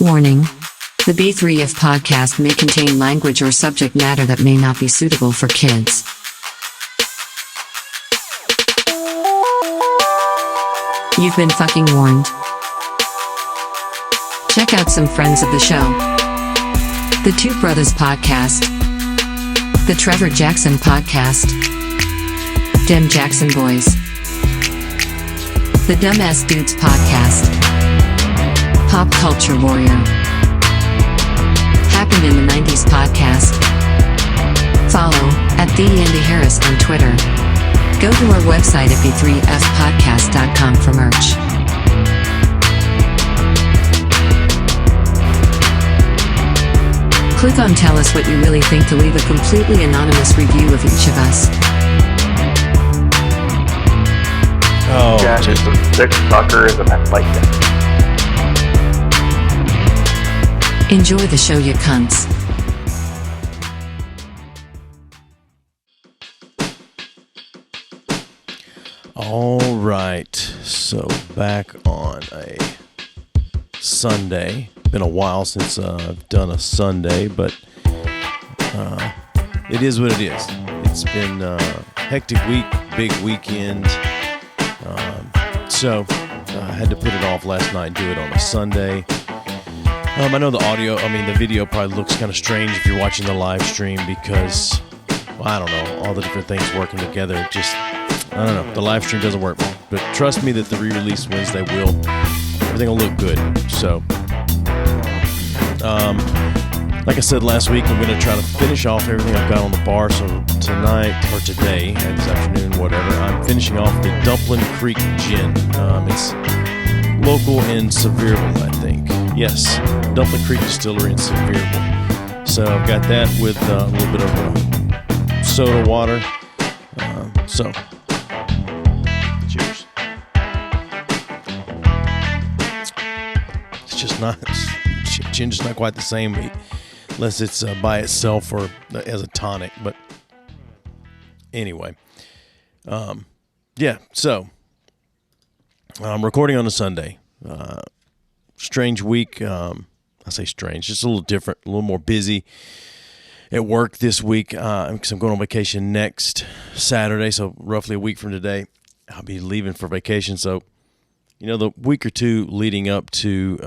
Warning. The B3F podcast may contain language or subject matter that may not be suitable for kids. You've been fucking warned. Check out some friends of the show. The Two Brothers Podcast. The Trevor Jackson Podcast. Dem Jackson Boys. The Dumbass Dudes Podcast. Pop Culture Warrior. Happened in the 90s podcast. Follow at The Andy Harris on Twitter. Go to our website at b3fpodcast.com for merch. Click on Tell Us What You Really Think to leave a completely anonymous review of each of us. Oh, yeah, just some sick fuckers and I like that. Enjoy the show, you cunts. All right, so back on a Sunday. Been a while since I've done a Sunday, but it is what it is. It's been a hectic week, big weekend, so I had to put it off last night and do it on a Sunday. I know the video probably looks kind of strange if you're watching the live stream because, well, I don't know, all the different things working together. I don't know, the live stream doesn't work. But trust me that the re-release Wednesday everything will look good. So, like I said last week, I'm going to try to finish off everything I've got on the bar. So tonight, or today, this afternoon, whatever, I'm finishing off the Dumpling Creek Gin. It's local in Sevierville, I think. Yes, Dumpling Creek Distillery in Sevierville. So I've got that with a little bit of soda water. So, cheers. It's just not, gin's just not quite the same unless it's by itself or as a tonic. But anyway, yeah, so I'm recording on a Sunday. Strange week. I say strange, just a little different, a little more busy at work this week because I'm going on vacation next Saturday, so roughly a week from today I'll be leaving for vacation. So, the week or two leading up to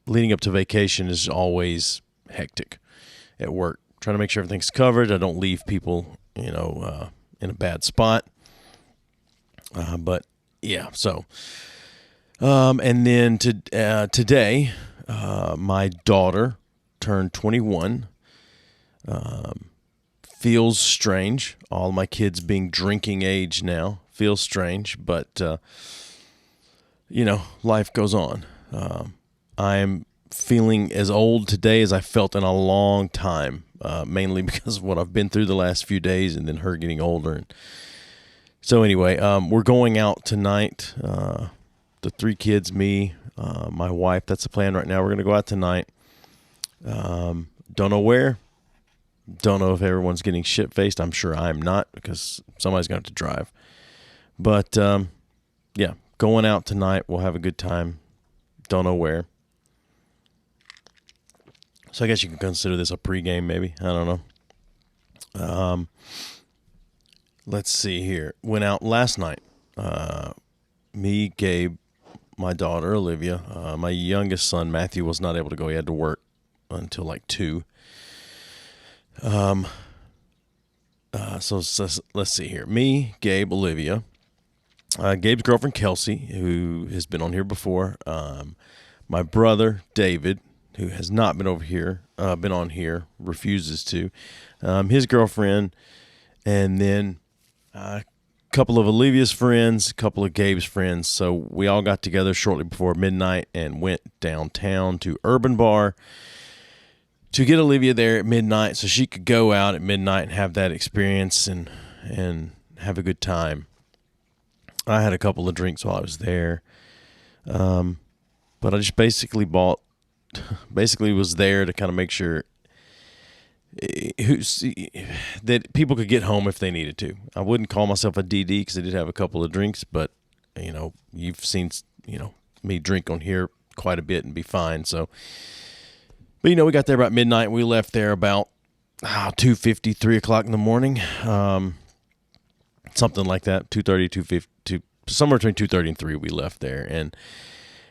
vacation is always hectic at work. Trying to make sure everything's covered. I don't leave people, in a bad spot. But yeah, so. And then today, my daughter turned 21. Feels strange. All my kids being drinking age now feels strange, but life goes on. I am feeling as old today as I felt in a long time, mainly because of what I've been through the last few days, and then her getting older. So anyway, we're going out tonight. The three kids, me, my wife. That's the plan right now. We're going to go out tonight. Don't know where. Don't know if everyone's getting shit-faced. I'm sure I'm not because somebody's going to have to drive. But, yeah, going out tonight. We'll have a good time. Don't know where. So I guess you can consider this a pregame maybe. I don't know. Let's see here. Went out last night. Me, Gabe, my daughter, Olivia, my youngest son, Matthew, was not able to go. He had to work until like 2. So let's see here. Me, Gabe, Olivia, Gabe's girlfriend, Kelsey, who has been on here before, my brother, David, who has not been on here, refuses to, his girlfriend, and then a couple of Olivia's friends, a couple of Gabe's friends. So we all got together shortly before midnight and went downtown to Urban Bar to get Olivia there at midnight so she could go out at midnight and have that experience and have a good time. I had a couple of drinks while I was there. But I just basically was there to kind of make sure that people could get home if they needed to. I wouldn't call myself a DD because I did have a couple of drinks, but you've seen me drink on here quite a bit and be fine. So, but we got there about midnight. We left there about 2:50, 3 o'clock in the morning, something like that. 2:30, 2:50, somewhere between 2:30 and 3. We left there,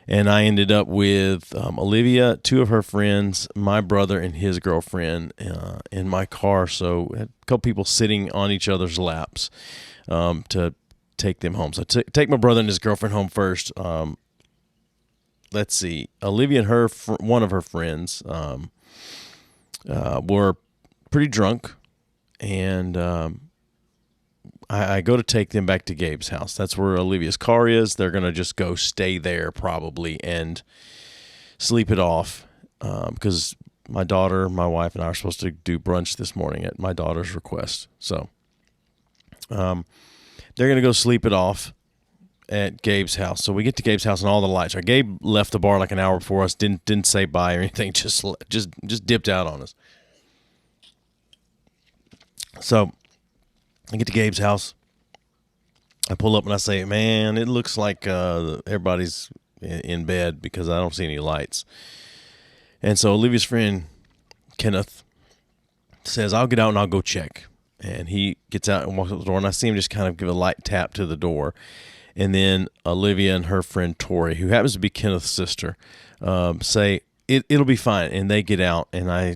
and I ended up with Olivia, 2 of her friends, my brother and his girlfriend in my car. So I had a couple people sitting on each other's laps to take them home. So take my brother and his girlfriend home first. Let's see. Olivia and one of her friends were pretty drunk, and I go to take them back to Gabe's house. That's where Olivia's car is. They're going to just go stay there probably and sleep it off because my daughter, my wife, and I are supposed to do brunch this morning at my daughter's request. So they're going to go sleep it off at Gabe's house. So we get to Gabe's house and all the lights are. Gabe left the bar like an hour before us, didn't say bye or anything, just dipped out on us. So I get to Gabe's house. I pull up and I say, man, it looks like everybody's in bed because I don't see any lights. And so Olivia's friend, Kenneth, says, I'll get out and I'll go check. And he gets out and walks up the door, and I see him just kind of give a light tap to the door. And then Olivia and her friend Tori, who happens to be Kenneth's sister, say, it'll be fine. And they get out, and I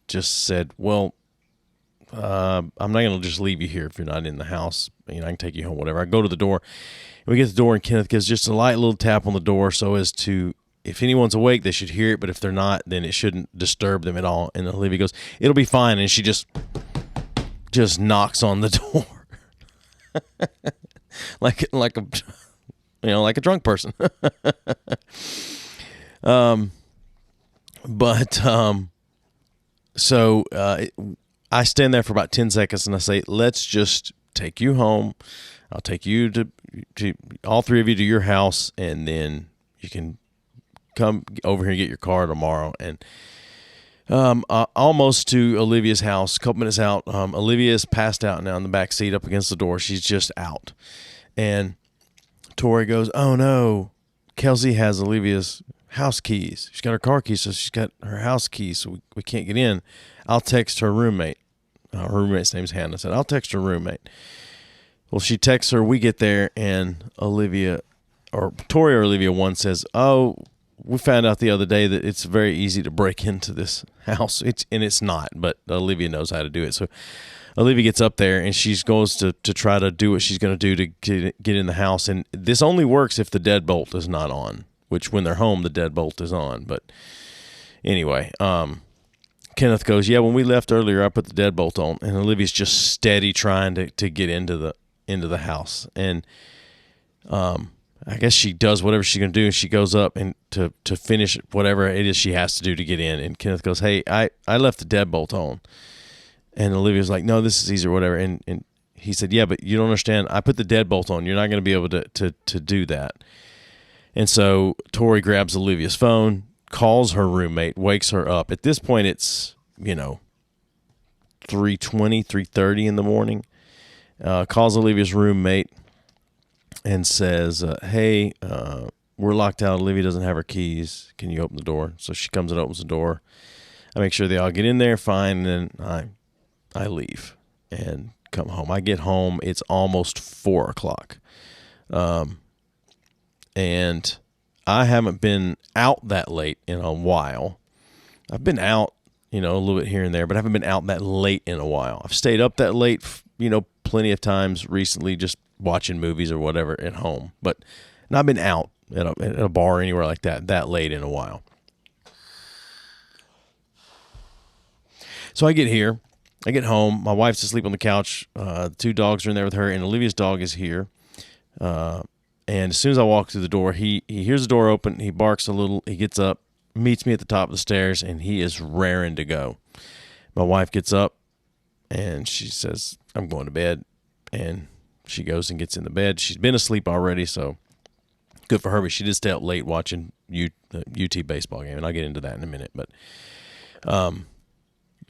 just said, well, I'm not going to just leave you here if you're not in the house. I can take you home, whatever. I go to the door. And we get to the door, and Kenneth gives just a light little tap on the door so as to, if anyone's awake, they should hear it. But if they're not, then it shouldn't disturb them at all. And Olivia goes, it'll be fine. And she just knocks on the door. like a drunk person. So I stand there for about 10 seconds and I say, let's just take you home. I'll take you to all 3 of you to your house, and then you can come over here and get your car tomorrow. And almost to Olivia's house, a couple minutes out. Olivia is passed out now in the back seat up against the door. She's just out. And Tori goes, oh no, Kelsey has Olivia's house keys. She's got her car keys, so she's got her house keys, so we can't get in. I'll text her roommate. Her roommate's name's Hannah. I said, I'll text her roommate. Well, she texts her. We get there, and Tori or Olivia one says, oh, we found out the other day that it's very easy to break into this house. It's not, but Olivia knows how to do it. So Olivia gets up there, and she goes to try to do what she's going to do to get in the house. And this only works if the deadbolt is not on, which when they're home, the deadbolt is on. But anyway, Kenneth goes, yeah, when we left earlier, I put the deadbolt on, and Olivia's just steady trying to get into the house. And I guess she does whatever she's going to do, and she goes up and to finish whatever it is she has to do to get in. And Kenneth goes, hey, I left the deadbolt on. And Olivia's like, no, this is easy or whatever. And he said, yeah, but you don't understand. I put the deadbolt on. You're not going to be able to do that. And so Tori grabs Olivia's phone, calls her roommate, wakes her up. At this point, it's, 3:30 in the morning. Calls Olivia's roommate and says, hey, we're locked out. Olivia doesn't have her keys. Can you open the door? So she comes and opens the door. I make sure they all get in there fine, and then I leave and come home. I get home. It's almost 4 o'clock. And I haven't been out that late in a while. I've been out, a little bit here and there, but I haven't been out that late in a while. I've stayed up that late, plenty of times recently, just watching movies or whatever at home, but not been out at a bar or anywhere like that late in a while. So I get home. My wife's asleep on the couch. The 2 dogs are in there with her, and Olivia's dog is here. And as soon as I walk through the door, he hears the door open. He barks a little. He gets up, meets me at the top of the stairs, and he is raring to go. My wife gets up, and she says, I'm going to bed. And she goes and gets in the bed. She's been asleep already, so good for her. But she did stay up late watching UT baseball game, and I'll get into that in a minute. But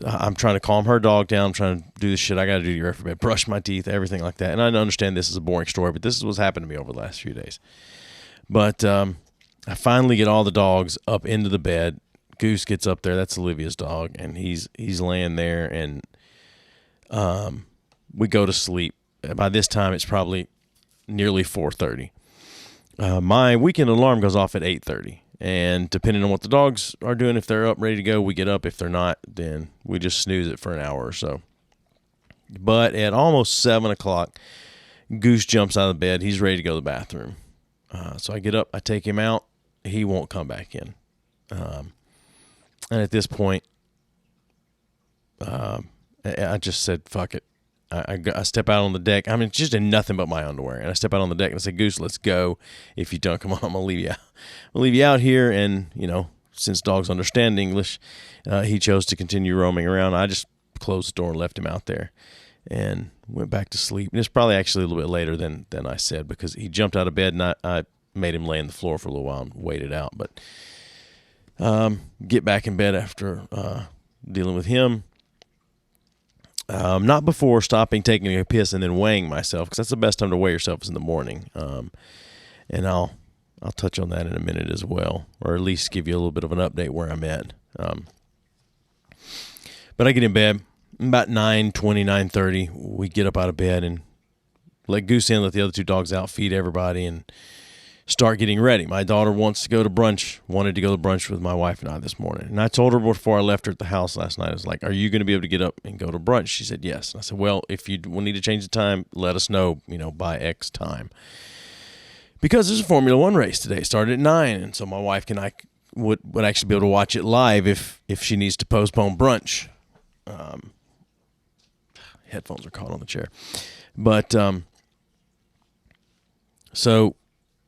I'm trying to calm her dog down. I'm trying to do the shit I got to do to get ready for bed, brush my teeth, everything like that. And I understand this is a boring story, but this is what's happened to me over the last few days. But I I finally get all the dogs up into the bed. Goose gets up there. That's Olivia's dog, and he's laying there, and we go to sleep. By this time, it's probably nearly 4:30. My weekend alarm goes off at 8:30, and depending on what the dogs are doing, if they're up ready to go, we get up. If they're not, then we just snooze it for an hour or so. But at almost 7 o'clock, Goose jumps out of the bed. He's ready to go to the bathroom. So I get up, I take him out. He won't come back in. And at this point, I just said, fuck it. I step out on the deck. I mean, just in nothing but my underwear. And I step out on the deck and I say, Goose, let's go. If you don't come on, I'm going to leave you out. I'll leave you out here. And, since dogs understand English, he chose to continue roaming around. I just closed the door and left him out there and went back to sleep. And it's probably actually a little bit later than I said, because he jumped out of bed and I made him lay on the floor for a little while and waited out. But get back in bed after dealing with him. Not before stopping, taking a piss, and then weighing myself, because that's the best time to weigh yourself is in the morning. And I'll touch on that in a minute as well, or at least give you a little bit of an update where I'm at. But I get in bed about 9:20, 9:30. We get up out of bed and let Goose in, let the other two dogs out, feed everybody, and start getting ready. My daughter wanted to go to brunch with my wife and I this morning. And I told her before I left her at the house last night, I was like, are you going to be able to get up and go to brunch? She said, yes. And I said, well, if you will need to change the time, let us know, by X time. Because there's a Formula One race today. It started at 9. And so my wife and I would actually be able to watch it live if she needs to postpone brunch. Headphones are caught on the chair. But, so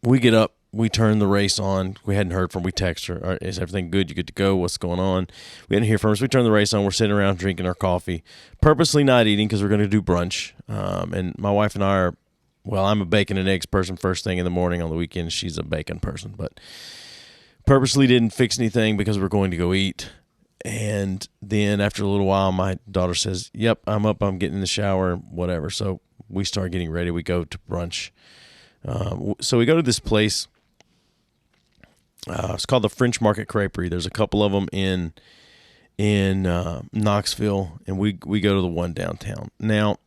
we get up, we turn the race on. We hadn't heard from her. We text her, is everything good? You good to go? What's going on? We didn't hear from her. So we turn the race on. We're sitting around drinking our coffee, purposely not eating because we're going to do brunch. And my wife and I I'm a bacon and eggs person first thing in the morning. On the weekend, she's a bacon person. But purposely didn't fix anything because we're going to go eat. And then after a little while, my daughter says, yep, I'm up. I'm getting in the shower, whatever. So we start getting ready. We go to brunch. So we go to this place. It's called the French Market Creperie. There's a couple of them in Knoxville, and we go to the one downtown. Now,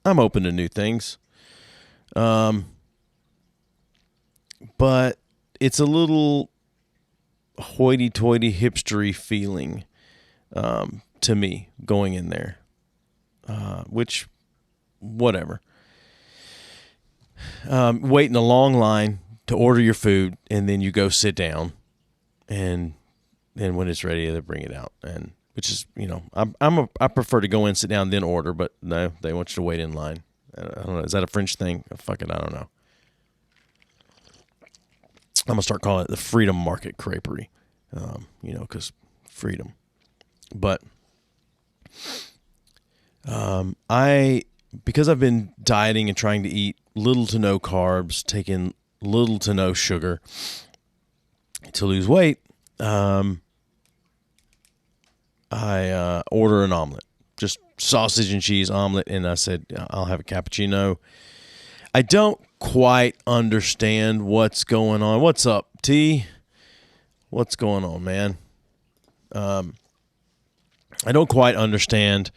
I'm open to new things, but it's a little hoity-toity, hipstery feeling to me going in there, which, whatever. Wait in a long line to order your food, and then you go sit down, and then when it's ready, they bring it out. And which is, I prefer to go in, sit down, then order, but no, they want you to wait in line. I don't know. Is that a French thing? Fuck it, I don't know. I'm gonna start calling it the Freedom Market Creperie, because freedom. But because I've been dieting and trying to eat little to no carbs, taking little to no sugar to lose weight, I order an omelet, just sausage and cheese omelet, and I said I'll have a cappuccino. I don't quite understand what's going on. What's up, T? What's going on, man? I don't quite understand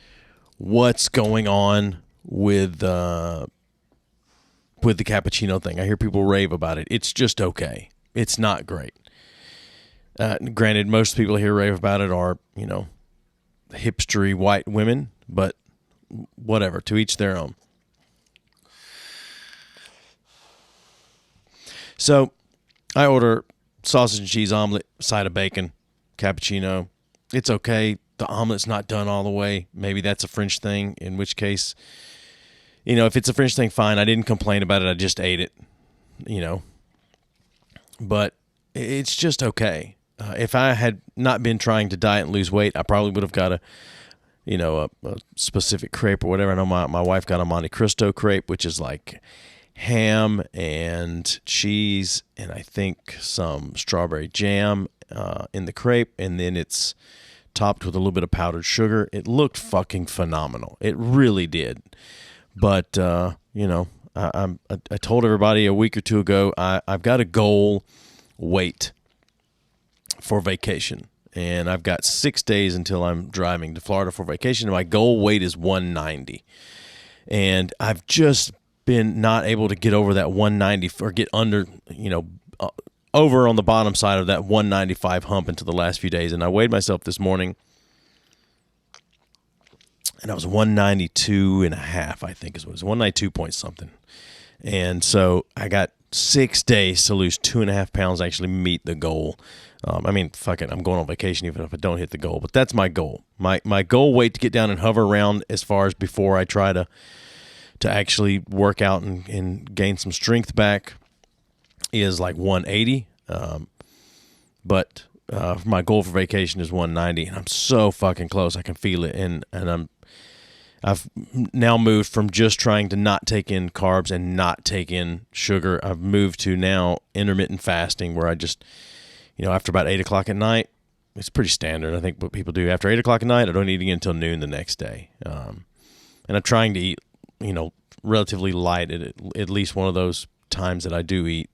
what's going on with the cappuccino thing. I hear people rave about it. It's just okay. It's not great. Granted, most people here rave about it are, hipstery white women, but whatever, to each their own. So I order sausage and cheese omelet, side of bacon, cappuccino. It's okay. The omelet's not done all the way. Maybe that's a French thing, in which case, if it's a French thing, fine. I didn't complain about it. I just ate it, But it's just okay. If I had not been trying to diet and lose weight, I probably would have got a specific crepe or whatever. I know my wife got a Monte Cristo crepe, which is like ham and cheese and I think some strawberry jam in the crepe, and then it's topped with a little bit of powdered sugar. It looked fucking phenomenal. It really did. But I told everybody a week or two ago, I've got a goal weight for vacation. And I've got 6 days until I'm driving to Florida for vacation. And my goal weight is 190. And I've just been not able to get over that 190 or get under, over on the bottom side of that 195 hump into the last few days. And I weighed myself this morning, and I was 192 and a half, I think it was 192 point something. And so I got 6 days to lose 2.5 pounds, actually meet the goal. Fuck it, I'm going on vacation even if I don't hit the goal, but that's my goal. My goal weight to get down and hover around as far as before I try to actually work out and gain some strength back is like 180. But my goal for vacation is 190, and I'm so fucking close. I can feel it, and I've now moved from just trying to not take in carbs and not take in sugar. I've moved to now intermittent fasting, where I just, after about 8 o'clock at night, it's pretty standard. I think what people do after 8 o'clock at night, I don't eat again until noon the next day. And I'm trying to eat, relatively light at least one of those times that I do eat.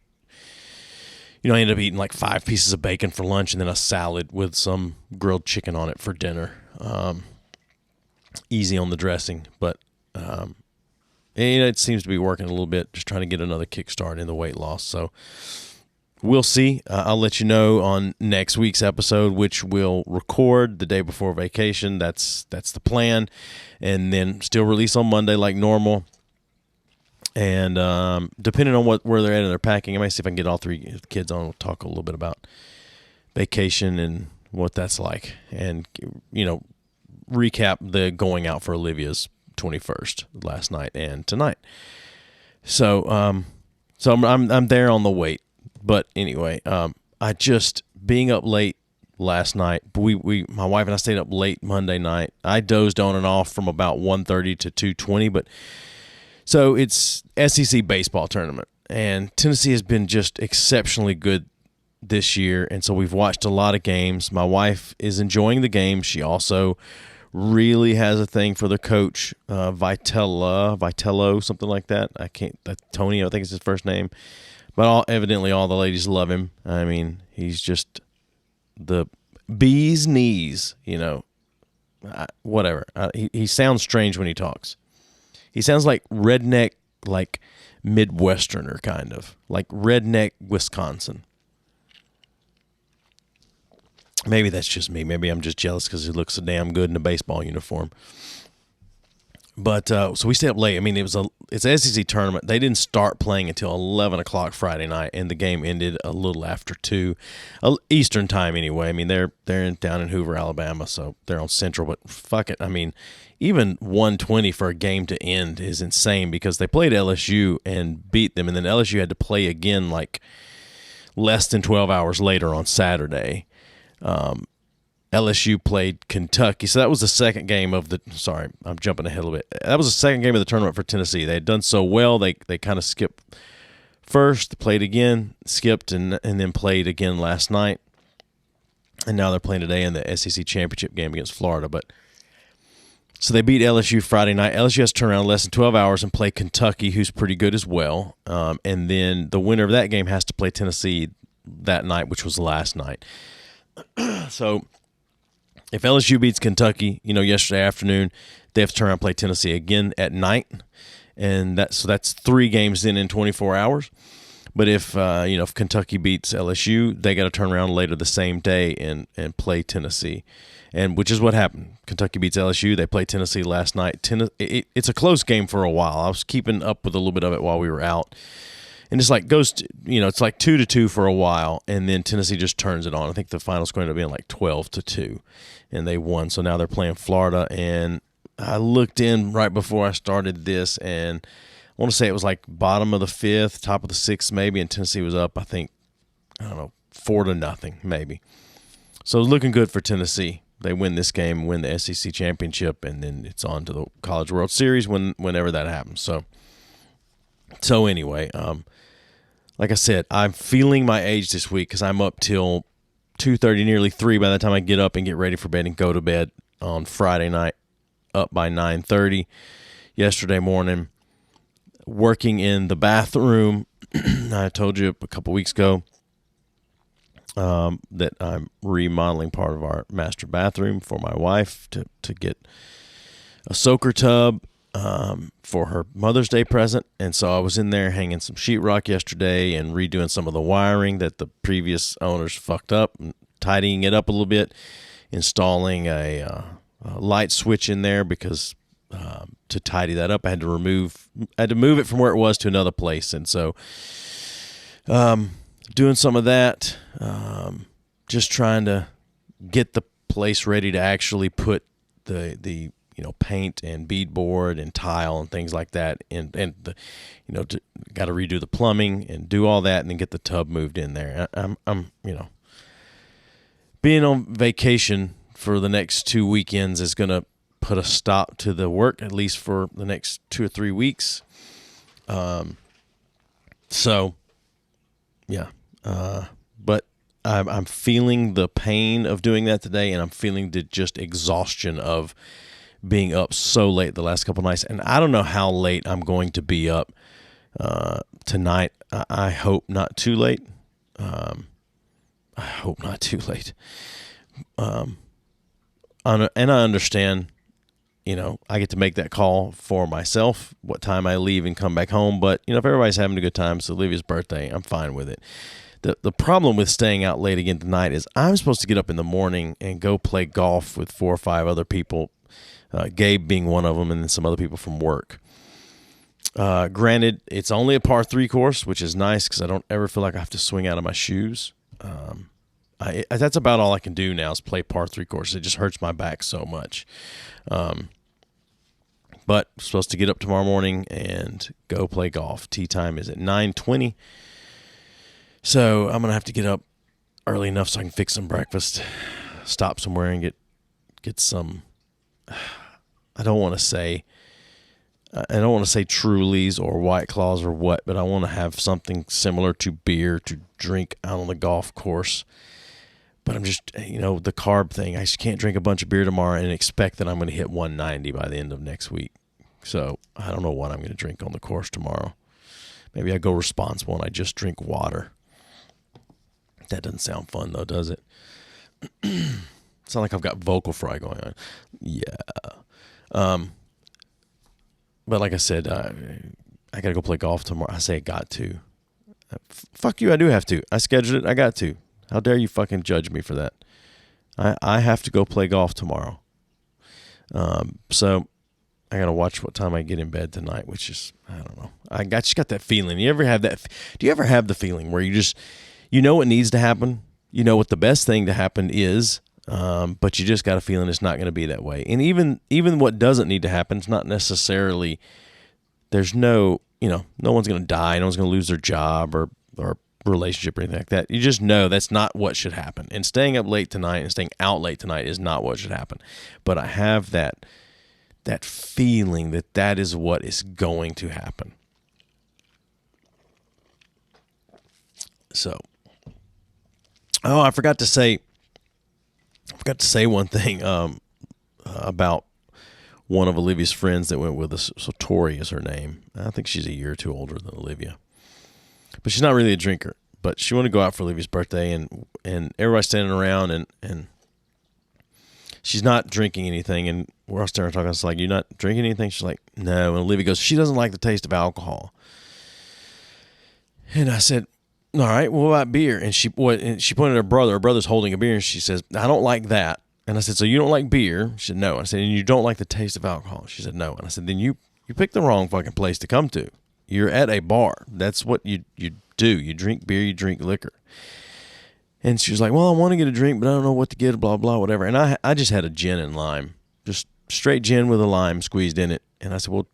I end up eating like 5 pieces of bacon for lunch and then a salad with some grilled chicken on it for dinner. Easy on the dressing, but it seems to be working a little bit, just trying to get another kickstart in the weight loss. So we'll see. I'll let you know on next week's episode, which we'll record the day before vacation. That's the plan, and then still release on Monday like normal. And depending on where they're at in their packing, I might see if I can get all 3 kids on. We'll talk a little bit about vacation and what that's like, and recap the going out for Olivia's 21st last night and tonight. So I'm there on the weight. But anyway, I just being up late last night. My wife and I stayed up late Monday night. I dozed on and off from about 1:30 to 2:20. But so it's SEC baseball tournament, and Tennessee has been just exceptionally good this year, and so we've watched a lot of games. My wife is enjoying the game. She also really has a thing for the coach, Vitello, something like that. Tony, I think is his first name. But evidently all the ladies love him. I mean, he's just the bee's knees, whatever. He sounds strange when he talks. He sounds like redneck, like Midwesterner kind of, like redneck Wisconsin. Maybe that's just me. Maybe I'm just jealous because he looks so damn good in a baseball uniform. But so we stayed up late. I mean, it's an SEC tournament. They didn't start playing until 11 o'clock Friday night, and the game ended a little after 2 Eastern time anyway. I mean, they're down in Hoover, Alabama, so they're on Central. But fuck it. I mean, even 1:20 for a game to end is insane because they played LSU and beat them, and then LSU had to play again like less than 12 hours later on Saturday. LSU played Kentucky. So that was the second game of the – sorry, I'm jumping ahead a little bit. That was the second game of the tournament for Tennessee. They had done so well, they kind of skipped first, played again, skipped, and then played again last night. And now they're playing today in the SEC championship game against Florida. But so they beat LSU Friday night. LSU has to turn around in less than 12 hours and play Kentucky, who's pretty good as well. And then the winner of that game has to play Tennessee that night, which was last night. So if LSU beats Kentucky, yesterday afternoon, they have to turn around and play Tennessee again at night, and that's 3 games in 24 hours. But if if Kentucky beats LSU, they got to turn around later the same day and play Tennessee, and which is what happened. Kentucky beats LSU. They played Tennessee last night. It's a close game for a while. I was keeping up with a little bit of it while we were out. And it's like goes to, it's like 2-2 for a while, and then Tennessee just turns it on. I think the final's going to be like 12-2, and they won. So now they're playing Florida. And I looked in right before I started this, and I want to say it was like bottom of the 5th, top of the 6th maybe, and Tennessee was up, I think, 4-0 maybe. So it's looking good for Tennessee. They win this game, win the SEC championship, and then it's on to the College World Series whenever that happens. So anyway, like I said, I'm feeling my age this week because I'm up till 2:30, nearly 3 by the time I get up and get ready for bed and go to bed on Friday night, up by 9:30 yesterday morning, working in the bathroom. I told you a couple weeks ago, that I'm remodeling part of our master bathroom for my wife to get a soaker tub for her Mother's Day present. And so I was in there hanging some sheetrock yesterday and redoing some of the wiring that the previous owners fucked up, and tidying it up a little bit, installing a light switch in there because to tidy that up, I had to move it from where it was to another place. And so doing some of that, just trying to get the place ready to actually put the paint and beadboard and tile and things like that, and got to redo the plumbing and do all that, and then get the tub moved in there. I'm being on vacation for the next 2 weekends is going to put a stop to the work, at least for the next 2 or 3 weeks. So yeah, but I'm feeling the pain of doing that today, and I'm feeling the just exhaustion of being up so late the last couple nights. And I don't know how late I'm going to be up tonight. I hope not too late. I hope not too late. And I understand, I get to make that call for myself, what time I leave and come back home. But, if everybody's having a good time, it's Olivia's birthday, I'm fine with it. The problem with staying out late again tonight is I'm supposed to get up in the morning and go play golf with 4 or 5 other people, Gabe being one of them, and then some other people from work. Granted, it's only a par 3 course, which is nice because I don't ever feel like I have to swing out of my shoes. That's about all I can do now is play par 3 courses. It just hurts my back so much. But I'm supposed to get up tomorrow morning and go play golf. Tee time is at 9:20. So I'm going to have to get up early enough so I can fix some breakfast, stop somewhere and get some, I don't want to say Trulies or White Claws or what, but I want to have something similar to beer to drink out on the golf course. But I'm just, the carb thing, I just can't drink a bunch of beer tomorrow and expect that I'm going to hit 190 by the end of next week. So I don't know what I'm going to drink on the course tomorrow. Maybe I go responsible and I just drink water. That doesn't sound fun, though, does it? It's not like I've got vocal fry going on. Yeah. But like I said, I got to go play golf tomorrow. I say I got to. Fuck you, I do have to. I scheduled it. I got to. How dare you fucking judge me for that? I have to go play golf tomorrow. So I got to watch what time I get in bed tonight, which is, I don't know. I just got that feeling. You ever have that? Do you ever have the feeling where you just, what needs to happen? You know what the best thing to happen is, but you just got a feeling it's not going to be that way. And even what doesn't need to happen, it's not necessarily, there's no one's going to die. No one's going to lose their job or relationship or anything like that. You just know that's not what should happen. And staying up late tonight and staying out late tonight is not what should happen. But I have that feeling that is what is going to happen. So, I forgot to say one thing about one of Olivia's friends that went with us. So Tori is her name. I think she's a year or two older than Olivia. But she's not really a drinker. But she wanted to go out for Olivia's birthday, and everybody's standing around, and she's not drinking anything. And we're all staring and talking. It's like, you're not drinking anything? She's like, no. And Olivia goes, she doesn't like the taste of alcohol. And I said, all right, well, what about beer? And she pointed at her brother. Her brother's holding a beer, and she says, I don't like that. And I said, so you don't like beer? She said, no. I said, and you don't like the taste of alcohol? She said, no. And I said, then you picked the wrong fucking place to come to. You're at a bar. That's what you do. You drink beer, you drink liquor. And she was like, well, I want to get a drink, but I don't know what to get, blah, blah, whatever. And I just had a gin and lime, just straight gin with a lime squeezed in it. And I said, well,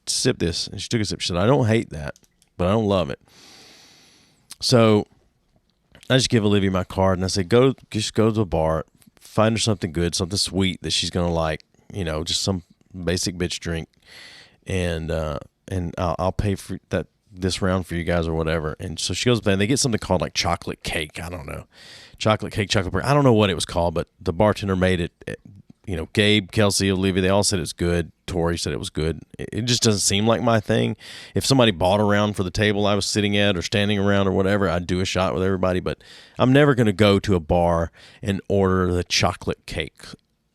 sip this. And she took a sip. She said, I don't hate that, but I don't love it. So I just give Olivia my card, and I said, just go to the bar, find her something good, something sweet that she's going to like, just some basic bitch drink. And I'll pay for that this round for you guys or whatever. And so she goes there, and they get something called like chocolate cake. I don't know. Chocolate cake, chocolate bread. I don't know what it was called, but the bartender made it Gabe, Kelsey, Olivia, they all said it was good. Tori said it was good. It just doesn't seem like my thing. If somebody bought around for the table I was sitting at or standing around or whatever, I'd do a shot with everybody. But I'm never going to go to a bar and order the chocolate cake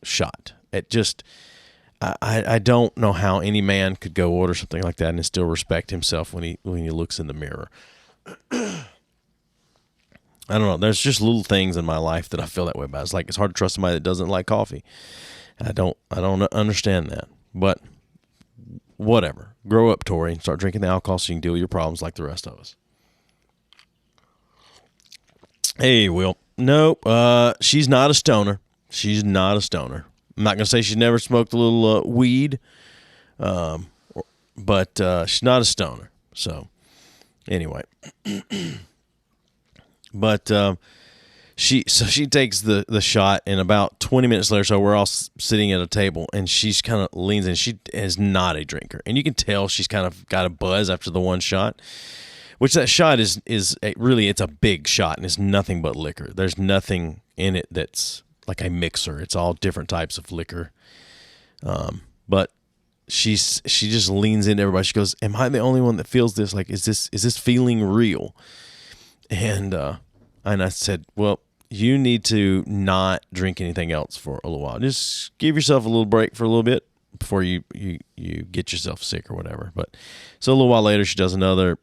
shot. It just, I don't know how any man could go order something like that and still respect himself when he looks in the mirror. I don't know. There's just little things in my life that I feel that way about. It's like it's hard to trust somebody that doesn't like coffee. I don't understand that. But whatever. Grow up, Tori, and start drinking the alcohol so you can deal with your problems like the rest of us. Hey, Will. Nope. She's not a stoner. She's not a stoner. I'm not going to say she's never smoked a little weed, but she's not a stoner. So, anyway. But she takes the shot, and about 20 minutes later, so we're all sitting at a table, and she's kind of leans in. She is not a drinker, and you can tell she's kind of got a buzz after the one shot. Which that shot is really, it's a big shot, and it's nothing but liquor. There's nothing in it that's like a mixer. It's all different types of liquor. But she just leans into everybody. She goes, "Am I the only one that feels this? Like, is this feeling real?" And I said, "Well, you need to not drink anything else for a little while. Just give yourself a little break for a little bit before you get yourself sick or whatever." But so a little while later, she does another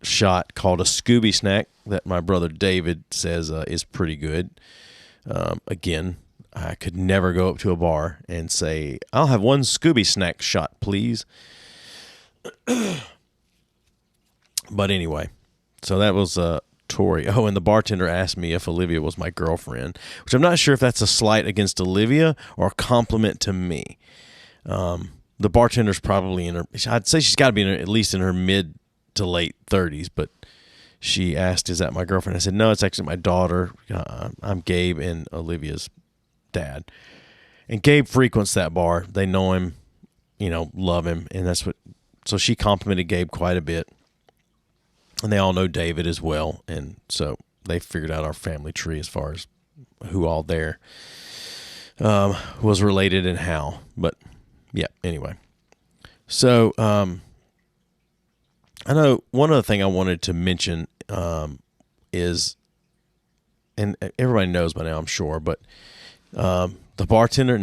shot called a Scooby Snack that my brother David says is pretty good. Again, I could never go up to a bar and say, "I'll have one Scooby Snack shot, please." But anyway, so that was Tori. Oh, and the bartender asked me if Olivia was my girlfriend, which I'm not sure if that's a slight against Olivia or a compliment to me. The bartender's probably I'd say she's got to be at least in her mid to late 30s, but she asked, "Is that my girlfriend?" I said, "No, it's actually my daughter. I'm Gabe and Olivia's dad." And Gabe frequents that bar. They know him, love him, and so she complimented Gabe quite a bit. And they all know David as well, and so they figured out our family tree as far as who all there was related and how. But yeah, anyway. So I know one other thing I wanted to mention is, and everybody knows by now, I'm sure, but the bartender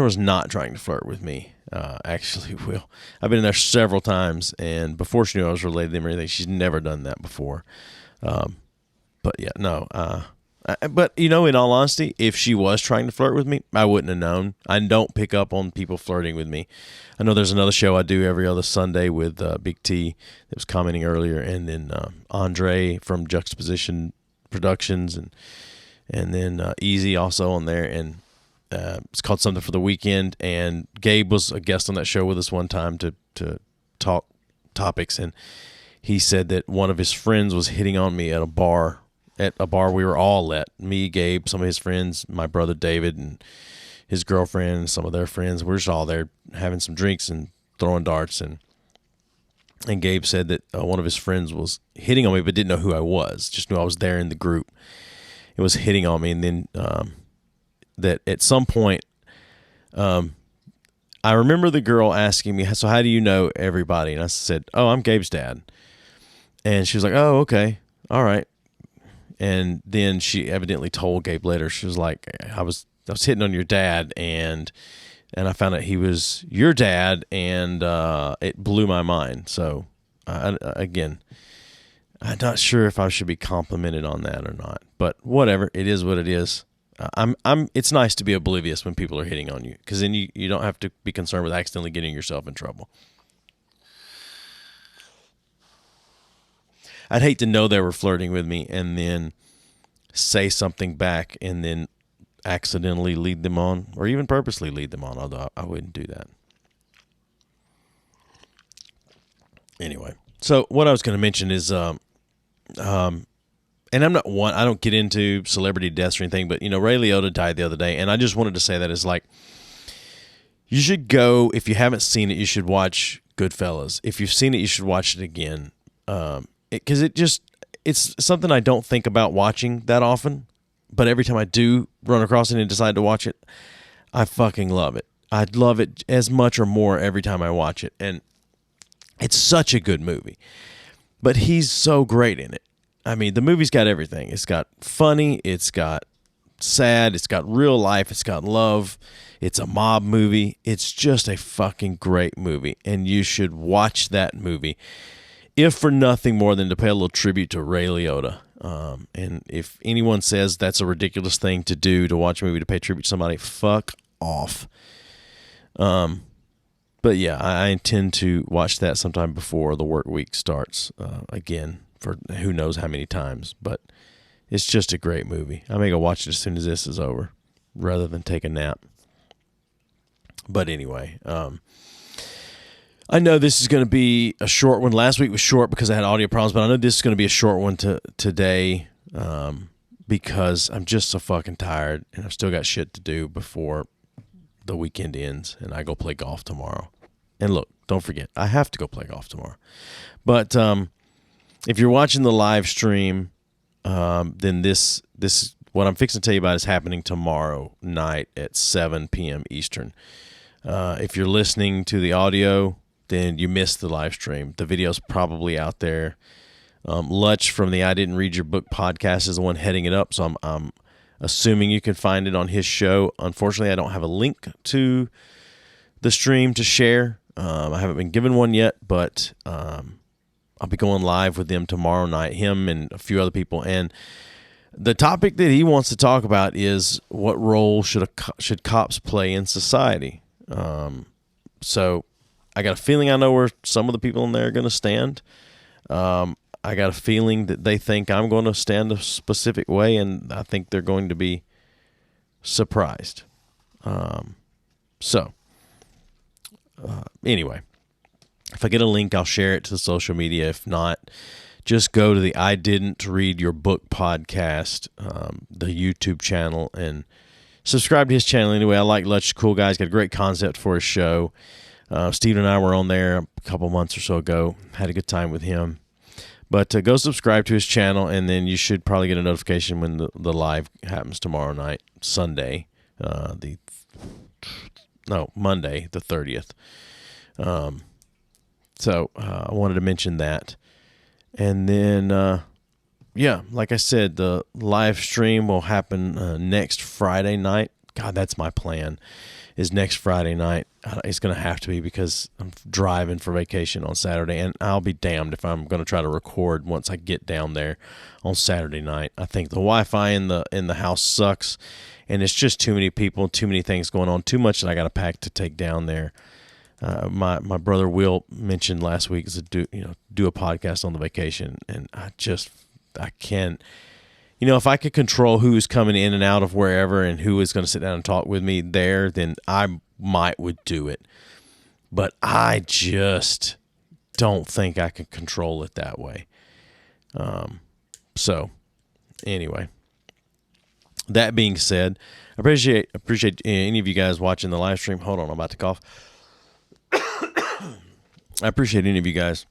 was not trying to flirt with me. Actually, Will. I've been in there several times, and before she knew I was related to them or anything, she's never done that before. But yeah, no. But, in all honesty, if she was trying to flirt with me, I wouldn't have known. I don't pick up on people flirting with me. I know there's another show I do every other Sunday with Big T that was commenting earlier, and then Andre from Juxtaposition Productions, and then Easy also on there, and it's called Something for the Weekend, and Gabe was a guest on that show with us one time to talk topics, and he said that one of his friends was hitting on me at a bar we were all at. Me, Gabe, some of his friends, my brother David, and his girlfriend, and some of their friends. We're just all there having some drinks and throwing darts, and Gabe said that one of his friends was hitting on me but didn't know who I was, just knew I was there in the group. It was hitting on me, and then that at some point, I remember the girl asking me, "So how do you know everybody?" And I said, "Oh, I'm Gabe's dad." And she was like, "Oh, okay, all right." And then she evidently told Gabe later. She was like, "I was hitting on your dad, and I found out he was your dad, and it blew my mind." So again, I'm not sure if I should be complimented on that or not, but whatever. It is what it is. It's nice to be oblivious when people are hitting on you, because then you don't have to be concerned with accidentally getting yourself in trouble. I'd hate to know they were flirting with me and then say something back and then accidentally lead them on, or even purposely lead them on, although I wouldn't do that. Anyway, so what I was going to mention is, and I don't get into celebrity deaths or anything, but, Ray Liotta died the other day, and I just wanted to say that it's like, you should go, if you haven't seen it, you should watch Goodfellas. If you've seen it, you should watch it again. Because it's something I don't think about watching that often, but every time I do run across it and decide to watch it, I fucking love it. I'd love it as much or more every time I watch it. And it's such a good movie. But he's so great in it. I mean, the movie's got everything. It's got funny, it's got sad, it's got real life, it's got love. It's a mob movie. It's just a fucking great movie. And you should watch that movie, if for nothing more than to pay a little tribute to Ray Liotta. And if anyone says that's a ridiculous thing to do, to watch a movie to pay tribute to somebody, fuck off. But yeah, I intend to watch that sometime before the work week starts again, for who knows how many times. But it's just a great movie. I may go watch it as soon as this is over, rather than take a nap. But anyway, I know this is going to be a short one. Last week was short because I had audio problems, but I know this is going to be a short one today because I'm just so fucking tired, and I've still got shit to do before the weekend ends, and I go play golf tomorrow. And look, don't forget, I have to go play golf tomorrow. But if you're watching the live stream, then this what I'm fixing to tell you about is happening tomorrow night at 7 p.m. Eastern. If you're listening to the audio, then you missed the live stream. The video's probably out there. Lutch from the I Didn't Read Your Book podcast is the one heading it up, so I'm assuming you can find it on his show. Unfortunately, I don't have a link to the stream to share. I haven't been given one yet, but I'll be going live with them tomorrow night, him and a few other people. And the topic that he wants to talk about is what role should cops play in society. So I got a feeling I know where some of the people in there are going to stand. I got a feeling that they think I'm going to stand a specific way, and I think they're going to be surprised. Anyway, if I get a link, I'll share it to the social media. If not, just go to the I Didn't Read Your Book podcast, the YouTube channel, and subscribe to his channel anyway. I like Lutch, cool guy. He's got a great concept for his show. Steve and I were on there a couple months or so ago. Had a good time with him. But go subscribe to his channel, and then you should probably get a notification when the live happens tomorrow night, Monday, the 30th. So I wanted to mention that. And then, like I said, the live stream will happen next Friday night. God, that's my plan, is next Friday night. It's going to have to be because I'm driving for vacation on Saturday, and I'll be damned if I'm going to try to record once I get down there on Saturday night. I think the Wi-Fi in the house sucks, and it's just too many people, too many things going on, too much that I got to pack to take down there. My brother Will mentioned last week is to do a podcast on the vacation, and I can't. If I could control who is coming in and out of wherever and who is going to sit down and talk with me there, then I would do it. But I just don't think I can control it that way. So anyway, that being said, I appreciate any of you guys watching the live stream. Hold on, I'm about to cough. I appreciate any of you guys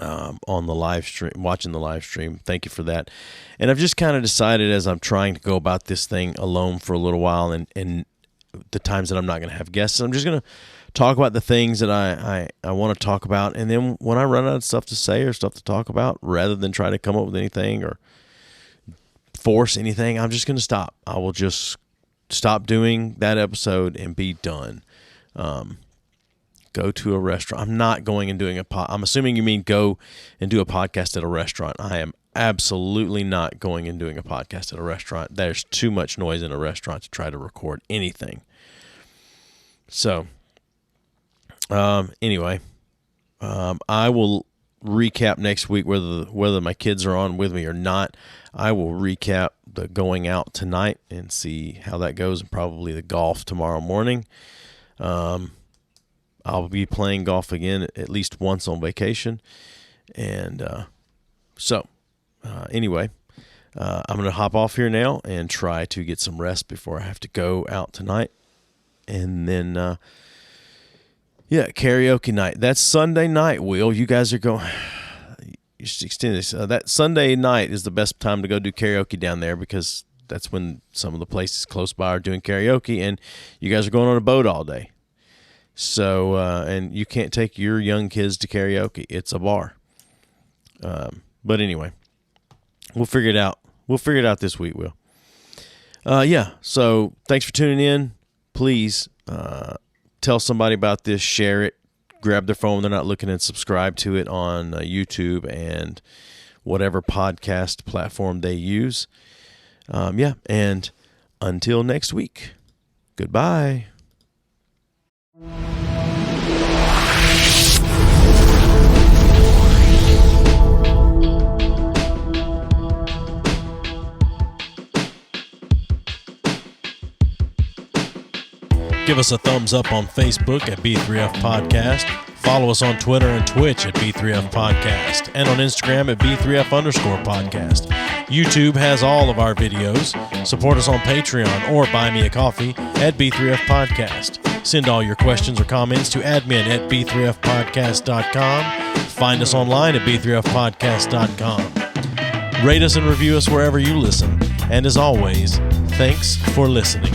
on the live stream, watching the live stream. Thank you for that. And I've just kind of decided, as I'm trying to go about this thing alone for a little while, and the times that I'm not going to have guests, I'm just going to talk about the things that I want to talk about. And then when I run out of stuff to say or stuff to talk about, rather than try to come up with anything or force anything, I'm just going to stop. I will just stop doing that episode and be done. Go to a restaurant. I'm not going and doing I'm assuming you mean go and do a podcast at a restaurant. I am absolutely not going and doing a podcast at a restaurant. There's too much noise in a restaurant to try to record anything. So, anyway, I will recap next week whether my kids are on with me or not. I will recap the going out tonight and see how that goes, and probably the golf tomorrow morning. I'll be playing golf again at least once on vacation. And anyway, I'm going to hop off here now and try to get some rest before I have to go out tonight. And then, karaoke night. That's Sunday night, Will. You guys are going... You should extend this. That Sunday night is the best time to go do karaoke down there because that's when some of the places close by are doing karaoke, and you guys are going on a boat all day. So, and you can't take your young kids to karaoke. It's a bar. But anyway, we'll figure it out. We'll figure it out this week, Will. Yeah, so thanks for tuning in. Please tell somebody about this, share it, grab their phone when they're not looking, and subscribe to it on YouTube and whatever podcast platform they use. Yeah, and until next week, goodbye. Give us a thumbs up on Facebook at B3F Podcast. Follow us on Twitter and Twitch at B3F Podcast. And on Instagram at B3F_podcast. YouTube has all of our videos. Support us on Patreon or buy me a coffee at B3F Podcast. Send all your questions or comments to admin at B3FPodcast.com. Find us online at B3FPodcast.com. Rate us and review us wherever you listen. And as always, thanks for listening.